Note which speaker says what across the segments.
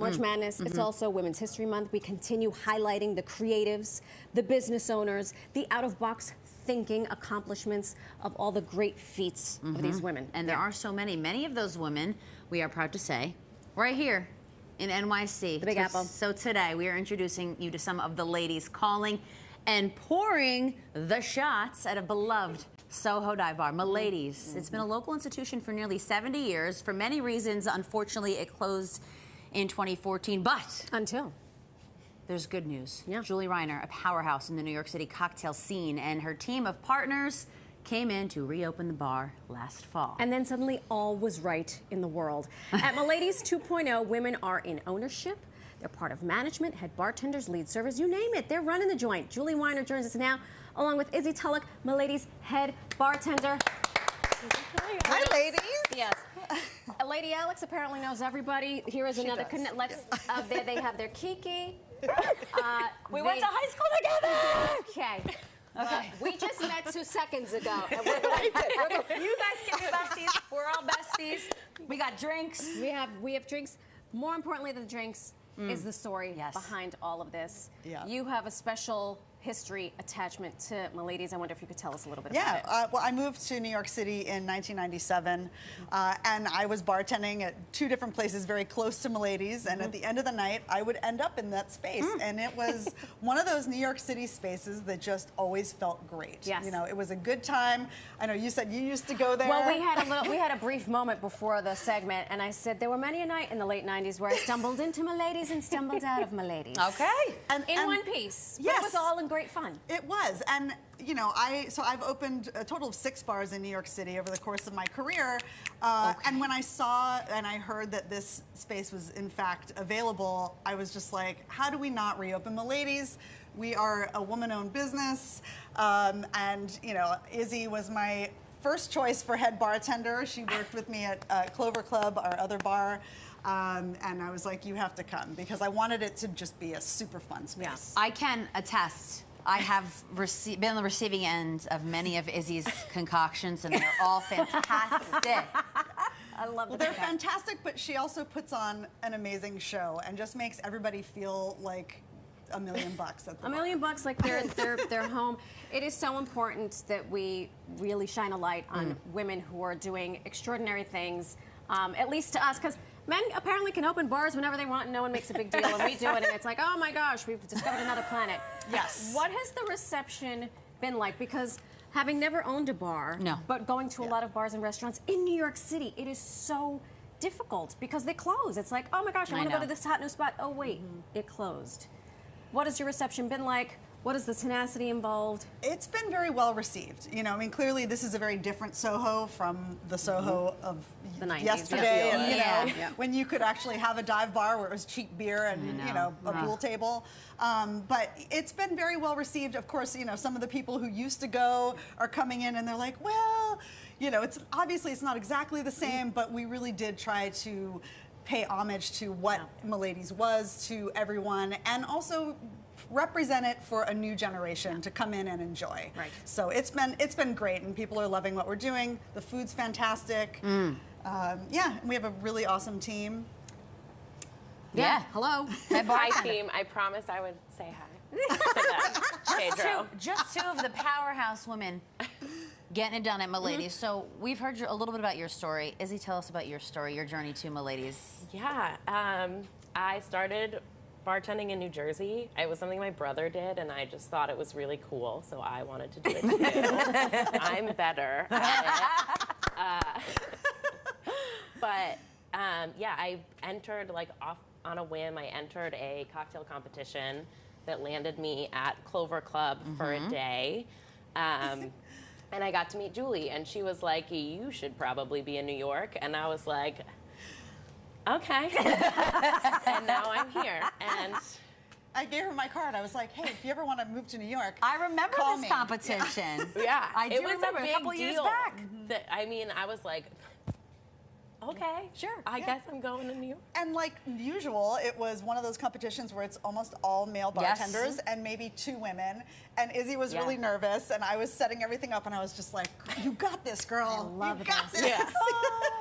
Speaker 1: March Madness. It's also Women's History Month. We continue highlighting the creatives, the business owners, the out-of-box thinking accomplishments of all the great feats of these women.
Speaker 2: And there are so many. Many of those women, we are proud to say, right here in NYC.
Speaker 1: The Big Apple.
Speaker 2: So today we are introducing you to some of the ladies calling and pouring the shots at a beloved Soho dive bar, Miladys. It's been a local institution for nearly 70 years. For many reasons, unfortunately, it closed in 2014, but
Speaker 1: Until.
Speaker 2: there's good news.
Speaker 1: Yeah.
Speaker 2: Julie Reiner, a powerhouse in the New York City cocktail scene, and her team of partners came in to reopen the bar last fall.
Speaker 1: And then suddenly all was right in the world. At Miladys 2.0, women are in ownership. They're part of management, head bartenders, lead servers, you name it. They're running the joint. Julie Reiner joins us now, along with Izzy Tulloch, Miladys head bartender.
Speaker 3: Hi, ladies.
Speaker 1: Yes. Lady Alex apparently knows everybody. Here is another connect. Let's. There they have their Kiki.
Speaker 3: We went to high school together.
Speaker 1: Okay. Okay. We just met 2 seconds ago. And
Speaker 3: You guys can be besties. We're all besties. We got drinks.
Speaker 1: we have drinks. More importantly than drinks is the story behind all of this.
Speaker 3: Yeah.
Speaker 1: You have a special history attachment to Miladys. I wonder if you could tell us a little bit about it.
Speaker 4: Well, I moved to New York City in 1997, and I was bartending at 2 different places very close to Miladys, and at the end of the night, I would end up in that space, and it was one of those New York City spaces that just always felt great.
Speaker 1: Yes.
Speaker 4: You know, it was a good time. I know you said you used to go there.
Speaker 1: Well, we had a brief moment before the segment, and I said there were many a night in the late 90s where I stumbled into Miladys and stumbled out of Miladys.
Speaker 3: Okay.
Speaker 1: In one piece. But
Speaker 4: Yes.
Speaker 1: it was all in great fun.
Speaker 4: It was, and you know, I've opened a total of 6 bars in New York City over the course of my career, and when I saw and I heard that this space was in fact available, I was just like, how do we not reopen Miladys? We are a woman-owned business, and you know, Izzy was my first choice for head bartender. She worked with me at Clover Club, our other bar. And I was like, you have to come, because I wanted it to just be a super fun space.
Speaker 1: Yes.
Speaker 2: I can attest. I have been on the receiving end of many of Izzy's concoctions, and they're all fantastic.
Speaker 1: I love
Speaker 4: Well, they're fantastic, but she also puts on an amazing show and just makes everybody feel like $1 million at the
Speaker 1: $1 million, like they're home. It is so important that we really shine a light on women who are doing extraordinary things, at least to us, because men apparently can open bars whenever they want and no one makes a big deal, and we do it and it's like, oh my gosh, we've discovered another planet.
Speaker 4: Yes.
Speaker 1: What has the reception been like? Because having never owned a bar, but going to a lot of bars and restaurants in New York City, it is so difficult because they close. It's like, oh my gosh, I want to go to this hot new spot. Oh wait, it closed. What has your reception been like? What is the tenacity involved?
Speaker 4: It's been very well received. You know, I mean, clearly this is a very different Soho from the Soho of
Speaker 1: The 90s,
Speaker 4: yesterday.
Speaker 1: yeah.
Speaker 4: And, you know, when you could actually have a dive bar where it was cheap beer and, you know, a pool table. But it's been very well received. Of course, you know, some of the people who used to go are coming in and they're like, well, you know, it's obviously it's not exactly the same, but we really did try to pay homage to what Miladys was to everyone, and also represent it for a new generation to come in and enjoy.
Speaker 1: Right.
Speaker 4: So it's been great, and people are loving what we're doing. The food's fantastic. Yeah, and we have a really awesome team.
Speaker 2: Yeah. Hello.
Speaker 5: Hi, team. I promised I would say hi. Pedro.
Speaker 2: Just two of the powerhouse women getting it done at Miladys. So we've heard a little bit about your story. Izzy, tell us about your story, your journey to Miladys.
Speaker 5: Yeah. I started bartending in New Jersey. It was something my brother did, and I just thought it was really cool, so I wanted to do it too. I'm better at it. But yeah, I entered like off on a whim. I entered a cocktail competition that landed me at Clover Club for a day. And I got to meet Julie, and she was like, you should probably be in New York. And I was like, okay. And now I'm here. And
Speaker 4: I gave her my card. I was like, hey, if you ever want to move to New York,
Speaker 2: I remember
Speaker 4: call
Speaker 2: this
Speaker 4: me.
Speaker 2: competition.
Speaker 5: yeah,
Speaker 2: I do
Speaker 5: it was
Speaker 2: remember
Speaker 5: a
Speaker 2: a
Speaker 5: big
Speaker 2: couple
Speaker 5: deal.
Speaker 2: years back.
Speaker 5: I mean, I was like, okay,
Speaker 4: Sure,
Speaker 5: I
Speaker 4: yeah.
Speaker 5: guess I'm going to New York.
Speaker 4: And like usual, it was one of those competitions where it's almost all male bartenders and maybe 2 women. And Izzy was really nervous, and I was setting everything up, and I was just like, you got this, girl.
Speaker 1: I love
Speaker 4: you got
Speaker 1: this.
Speaker 4: this.
Speaker 5: Yeah.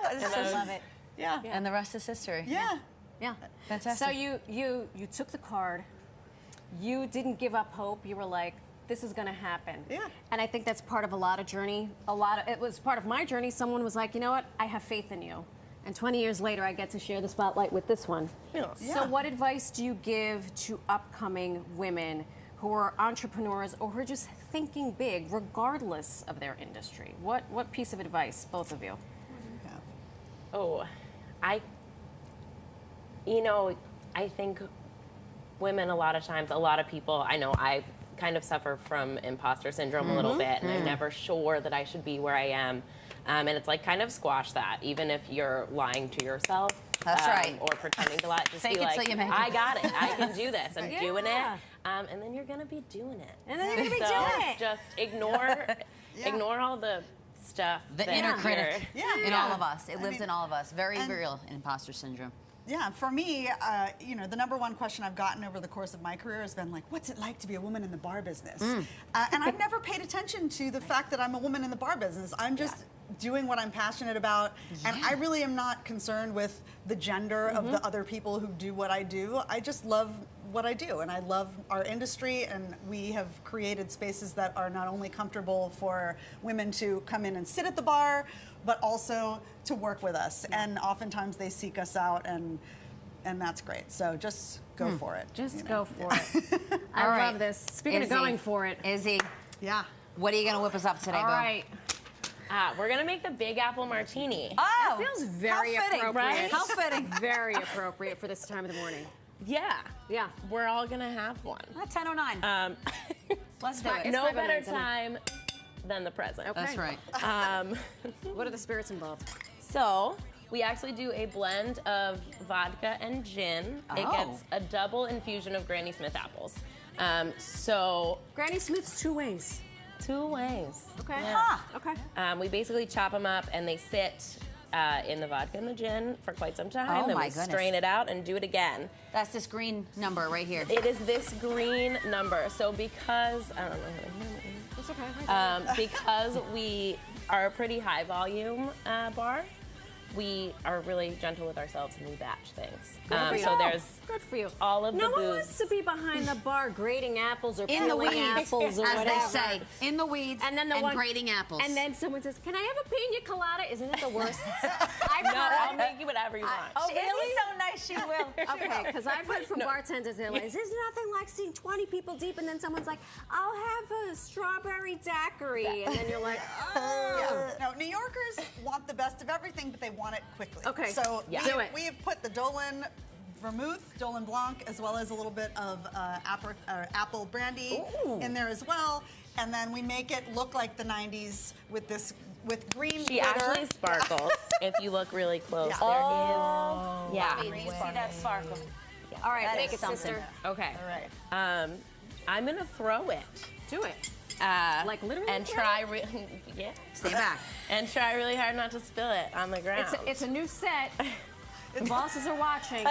Speaker 2: I love it.
Speaker 4: Yeah.
Speaker 2: And the rest is history.
Speaker 4: Yeah.
Speaker 1: Yeah.
Speaker 2: Fantastic.
Speaker 1: So you took the card. You didn't give up hope. You were like, this is going to happen.
Speaker 4: Yeah.
Speaker 1: And I think that's part of a lot of journey. It was part of my journey. Someone was like, you know what? I have faith in you. And 20 years later, I get to share the spotlight with this one.
Speaker 5: Yeah.
Speaker 1: So what advice do you give to upcoming women who are entrepreneurs or who are just thinking big, regardless of their industry? What piece of advice, both of you?
Speaker 5: Oh, I think women a lot of times, a lot of people, I know I kind of suffer from imposter syndrome a little bit, and I'm never sure that I should be where I am. And it's like, kind of squash that, even if you're lying to yourself.
Speaker 2: That's right.
Speaker 5: Or pretending to lie. Just
Speaker 2: Fake
Speaker 5: be
Speaker 2: it
Speaker 5: like,
Speaker 2: till you make it.
Speaker 5: I got it. I can do this. I'm doing it.
Speaker 1: Yeah.
Speaker 5: And then you're going to be doing it.
Speaker 1: And then you're going to be
Speaker 5: So
Speaker 1: doing it.
Speaker 5: just ignore all the stuff.
Speaker 2: The
Speaker 5: that
Speaker 2: inner
Speaker 5: you're-
Speaker 2: critic in all of us. It lives
Speaker 4: mean,
Speaker 2: in all of us. Very real imposter syndrome.
Speaker 4: Yeah, for me, the number one question I've gotten over the course of my career has been like, what's it like to be a woman in the bar business? And I've never paid attention to the fact that I'm a woman in the bar business. I'm just doing what I'm passionate about, and I really am not concerned with the gender of the other people who do what I do. I just love what I do, and I love our industry, and we have created spaces that are not only comfortable for women to come in and sit at the bar, but also to work with us. And oftentimes they seek us out, and that's great. So just go for it.
Speaker 1: Just go for it. I love this. Speaking
Speaker 2: Izzy,
Speaker 1: of going for it.
Speaker 2: Izzy,
Speaker 4: Yeah.
Speaker 2: what are you going to whip us up today,
Speaker 1: All
Speaker 2: Bo?
Speaker 1: right.
Speaker 5: We're going to make the Big Apple Martini.
Speaker 2: Oh,
Speaker 1: That feels very
Speaker 2: how fitting,
Speaker 1: appropriate.
Speaker 2: right? How fitting.
Speaker 1: Very appropriate for this time of the morning.
Speaker 5: Yeah.
Speaker 1: Yeah.
Speaker 5: We're all going to have one.
Speaker 2: 10:09. Let's do it.
Speaker 5: No
Speaker 1: 5
Speaker 5: better
Speaker 1: minutes,
Speaker 5: time than the present.
Speaker 1: Okay.
Speaker 2: That's right.
Speaker 1: What are the spirits involved?
Speaker 5: So we actually do a blend of vodka and gin. It
Speaker 2: Oh.
Speaker 5: gets a double infusion of Granny Smith apples. So
Speaker 1: Granny Smith's 2 ways.
Speaker 5: 2 ways.
Speaker 1: Okay.
Speaker 5: Yeah.
Speaker 1: Okay.
Speaker 5: We basically chop them up and they sit in the vodka and the gin for quite some time.
Speaker 2: Oh,
Speaker 5: then
Speaker 2: my
Speaker 5: we
Speaker 2: goodness.
Speaker 5: strain it out and do it again.
Speaker 2: That's this green number right here.
Speaker 5: It is this green number. So because, I don't know how to hear it.
Speaker 1: It's okay.
Speaker 5: Because we are a pretty high volume bar, we are really gentle with ourselves and we batch things. So there's
Speaker 1: Good for you.
Speaker 5: all of
Speaker 1: no
Speaker 5: the
Speaker 1: one
Speaker 5: booze.
Speaker 1: wants to be behind the bar grating apples or
Speaker 2: In the
Speaker 1: peeling
Speaker 2: weeds,
Speaker 1: apples or
Speaker 2: as
Speaker 1: whatever.
Speaker 2: they say. In the weeds
Speaker 1: And then the one
Speaker 2: grating apples.
Speaker 1: And then someone says, "Can I have a pina colada?" Isn't it the worst? I've
Speaker 5: No,
Speaker 1: heard.
Speaker 5: I'll make you whatever you want.
Speaker 1: Oh, really?
Speaker 2: Izzy's so nice, she will.
Speaker 1: Okay, because I've heard from bartenders, they're like, "There's nothing like seeing 20 people deep," and then someone's like, "I'll have a strawberry daiquiri," and then you're like, "Oh."
Speaker 4: No, New Yorkers want the best of everything, but they want it quickly.
Speaker 1: Okay.
Speaker 4: So
Speaker 1: Do it.
Speaker 4: we have put the Dolan Vermouth, Dolan Blanc, as well as a little bit of apple brandy in there as well. And then we make it look like the 90s with green
Speaker 5: She
Speaker 4: glitter.
Speaker 5: actually sparkles if you look really close.
Speaker 4: Yeah.
Speaker 5: There is. Yeah.
Speaker 2: You see that sparkle?
Speaker 1: All right,
Speaker 2: That
Speaker 1: make
Speaker 2: is
Speaker 1: it,
Speaker 2: something.
Speaker 1: sister.
Speaker 5: Okay.
Speaker 4: All right.
Speaker 5: I'm gonna throw it.
Speaker 1: Do it. Like literally
Speaker 5: And
Speaker 1: throw
Speaker 5: try
Speaker 1: it?
Speaker 5: yeah.
Speaker 2: Stay back.
Speaker 5: And try really hard not to spill it on the ground.
Speaker 1: It's a new set. The bosses are watching.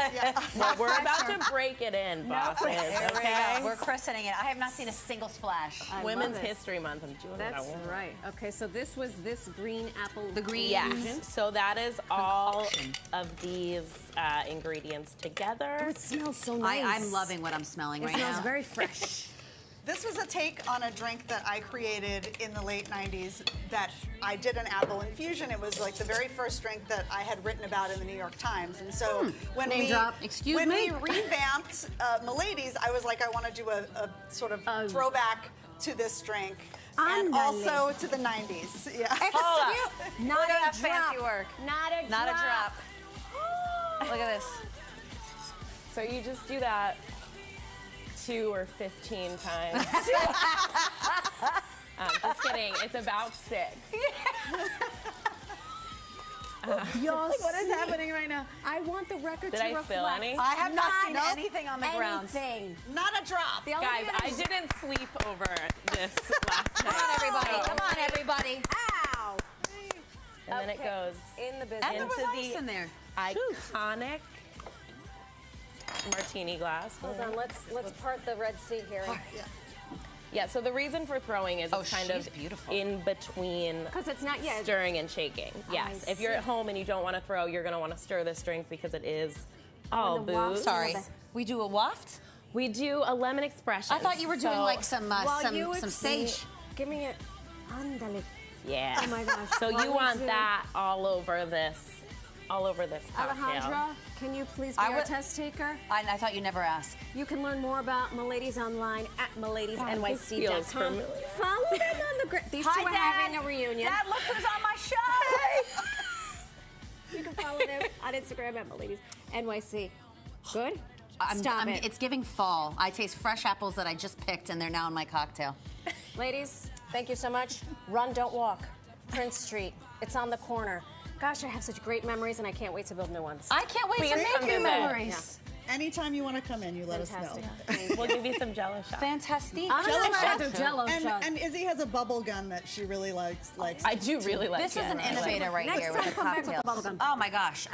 Speaker 5: Well, we're about to break it in, bosses. Okay.
Speaker 2: We're christening it. I have not seen a single splash.
Speaker 5: Women's
Speaker 1: love it.
Speaker 5: History Month. I'm doing
Speaker 1: That's
Speaker 5: what I want.
Speaker 1: right. Okay, so this was this green apple.
Speaker 2: The green.
Speaker 5: Yes. So that is all
Speaker 2: Concoction.
Speaker 5: of these ingredients together.
Speaker 1: It smells so nice.
Speaker 2: I'm loving what I'm smelling
Speaker 1: It
Speaker 2: right
Speaker 1: smells
Speaker 2: now.
Speaker 1: very fresh.
Speaker 4: This was a take on a drink that I created in the late 90s that I did an apple infusion. It was like the very first drink that I had written about in the New York Times. And so when
Speaker 1: Name
Speaker 4: we
Speaker 1: drop.
Speaker 2: Excuse
Speaker 4: when
Speaker 2: me?
Speaker 4: we revamped Miladys, I was like, I want to do a sort of throwback to this drink. And
Speaker 1: Ándale.
Speaker 4: also to the 90s. Yeah.
Speaker 1: Excuse. Not
Speaker 2: Look at
Speaker 1: a
Speaker 2: that fancy
Speaker 1: drop.
Speaker 2: work.
Speaker 1: Not a
Speaker 2: Not a
Speaker 1: drop.
Speaker 2: drop. Look at this.
Speaker 5: So you just do that 2 or 15 times. Just kidding. It's about 6.
Speaker 2: What is happening right now?
Speaker 1: I want the record
Speaker 5: Did
Speaker 1: to
Speaker 5: I
Speaker 1: reflect.
Speaker 5: spill any?
Speaker 2: I have not seen
Speaker 1: Not
Speaker 2: anything on the ground.
Speaker 1: Anything.
Speaker 4: Not a drop.
Speaker 1: The only
Speaker 5: Guys,
Speaker 1: thing
Speaker 5: I didn't sleep over this last night.
Speaker 2: Come on, everybody. Come on, everybody.
Speaker 1: Ow.
Speaker 5: And then it
Speaker 1: Okay.
Speaker 5: goes
Speaker 1: In the business.
Speaker 2: And there was
Speaker 5: into
Speaker 2: ice
Speaker 5: the
Speaker 2: in there.
Speaker 5: iconic martini glass.
Speaker 1: Hold on, let's part the Red Sea here.
Speaker 5: Yeah, so the reason for throwing is
Speaker 2: Oh,
Speaker 5: it's kind
Speaker 2: she's
Speaker 5: of
Speaker 2: beautiful.
Speaker 5: in between
Speaker 1: Because it's not yet.
Speaker 5: stirring and shaking. Yes, if you're at home and you don't want to throw, you're going to want to stir this drink because it is Oh,
Speaker 1: When the waft-
Speaker 5: booze.
Speaker 2: Sorry. We do a waft?
Speaker 5: We do a lemon expression.
Speaker 2: I thought you were doing like some
Speaker 1: you
Speaker 2: some
Speaker 1: explain-
Speaker 2: sage.
Speaker 1: Give me it. Andale.
Speaker 5: Yeah.
Speaker 1: Oh my gosh.
Speaker 5: So
Speaker 1: While
Speaker 5: you
Speaker 1: we
Speaker 5: want
Speaker 1: do-
Speaker 5: that all over this cocktail.
Speaker 1: Alejandra, can you please be
Speaker 2: I
Speaker 1: our
Speaker 2: would-
Speaker 1: test taker?
Speaker 2: I thought you'd never ask.
Speaker 1: You can learn more about Miladys online at
Speaker 5: feels
Speaker 1: miladysnyc.com.
Speaker 5: familiar.
Speaker 1: Follow them on the grid. These two are having a reunion.
Speaker 2: Dad, look who's on my show.
Speaker 1: You can follow them on Instagram at miladysnyc. Good? Stop it.
Speaker 2: It's giving fall. I taste fresh apples that I just picked, and they're now in my cocktail.
Speaker 1: Ladies, thank you so much. Run, don't walk. Prince Street. It's on the corner. Gosh, I have such great memories, and I can't wait to build new ones.
Speaker 2: I can't wait
Speaker 5: Please
Speaker 2: to
Speaker 5: come
Speaker 2: make new
Speaker 5: visit.
Speaker 2: memories.
Speaker 4: Anytime you want to come in, you let us
Speaker 1: Fantastic.
Speaker 4: know.
Speaker 5: We'll give you some Jello shots.
Speaker 2: Fantastic.
Speaker 1: I'm
Speaker 4: Jello
Speaker 1: gonna
Speaker 4: shots.
Speaker 1: do Jello shots.
Speaker 4: And Izzy has a bubble gun that she really likes.
Speaker 5: I do really like
Speaker 2: This is an
Speaker 5: it.
Speaker 2: innovator right
Speaker 1: Next
Speaker 2: here
Speaker 1: time,
Speaker 2: with the
Speaker 1: come back with the
Speaker 2: cocktails.
Speaker 1: bubblegum.
Speaker 2: Oh my gosh.